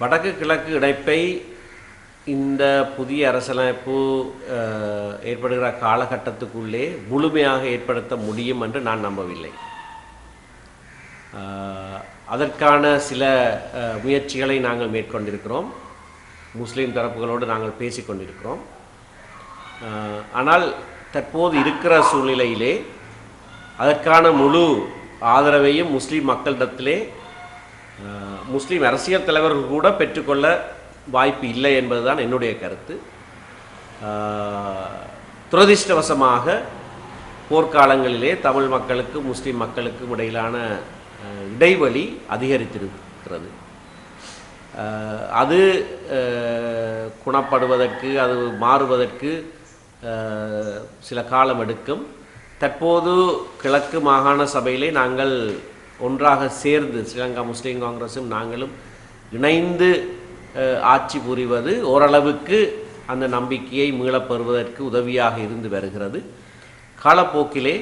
வடக்கு கிழக்கு இணைப்பை இந்த புதிய அரசியலமைப்பு ஏற்படுகிற காலகட்டத்துக்குள்ளே முழுமையாக ஏற்படுத்த முடியும் என்று நான் நம்பவில்லை. அதற்கான சில முயற்சிகளை நாங்கள் மேற்கொண்டிருக்கிறோம். முஸ்லீம் தரப்புகளோடு நாங்கள் பேசிக்கொண்டிருக்கிறோம். ஆனால் தற்போது இருக்கிற சூழ்நிலையிலே அதற்கான முழு ஆதரவையும் முஸ்லீம் மக்களிடத்திலே முஸ்லீம் அரசியல் தலைவர்கள் கூட பெற்றுக்கொள்ள வாய்ப்பு இல்லை என்பதுதான் என்னுடைய கருத்து. துரதிர்ஷ்டவசமாக போர்க்காலங்களிலே தமிழ் மக்களுக்கும் முஸ்லீம் மக்களுக்கும் இடையிலான இடைவெளி அதிகரித்திருக்கிறது. அது குணப்படுவதற்கு, அது மாறுவதற்கு சில காலம் எடுக்கும். தற்போது கிழக்கு மாகாண சபையிலே நாங்கள் ஒன்றாக சேர்ந்து ஸ்ரீலங்கா முஸ்லீம் காங்கிரஸும் நாங்களும் இணைந்து ஆட்சி புரிவது ஓரளவுக்கு அந்த நம்பிக்கையை மீளப்பெறுவதற்கு உதவியாக இருந்து வருகிறது. காலப்போக்கிலே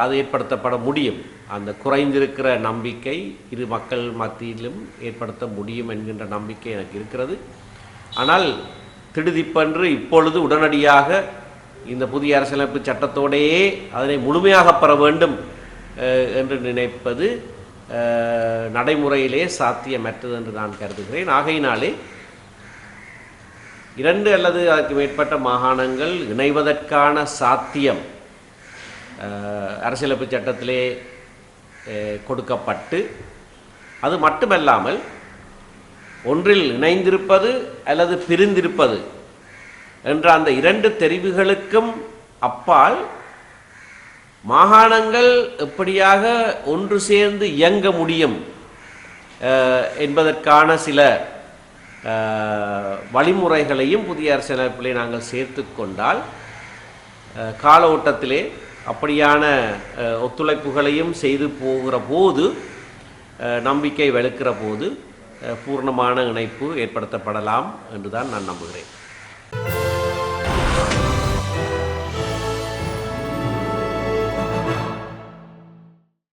அது ஏற்படுத்தப்பட முடியும். அந்த குறைந்திருக்கிற நம்பிக்கை இரு மக்கள் மத்தியிலும் ஏற்படுத்த முடியும் என்கின்ற நம்பிக்கை எனக்கு இருக்கிறது. ஆனால் திடுதிப்பென்று இப்பொழுது உடனடியாக இந்த புதிய அரசியலமைப்பு சட்டத்தோடையே அதனை முழுமையாக பெற வேண்டும் என்று நினைப்பது நடைமுறையிலே சாத்தியமற்றது என்று நான் கருதுகிறேன். ஆகையினாலே 2 அல்லது அதற்கு மேற்பட்ட மாகாணங்கள் இணைவதற்கான சாத்தியம் அரசியலமைப்பு சட்டத்திலே கொடுக்கப்பட்டு, அது மட்டுமல்லாமல் ஒன்றில் இணைந்திருப்பது அல்லது பிரிந்திருப்பது என்ற அந்த 2 தெரிவுகளுக்கும் அப்பால் மாகாணங்கள் எப்படியாக ஒன்று சேர்ந்து இயங்க முடியும் என்பதற்கான சில வழிமுறைகளையும் புதிய அரசியலமைப்பிலே நாங்கள் சேர்த்து கொண்டால் கால ஓட்டத்திலே அப்படியான ஒத்துழைப்புகளையும் செய்து போகிற போது, நம்பிக்கை வலுக்கிற போது பூர்ணமான இணைப்பு ஏற்படுத்தப்படலாம் என்றுதான் நான் நம்புகிறேன்.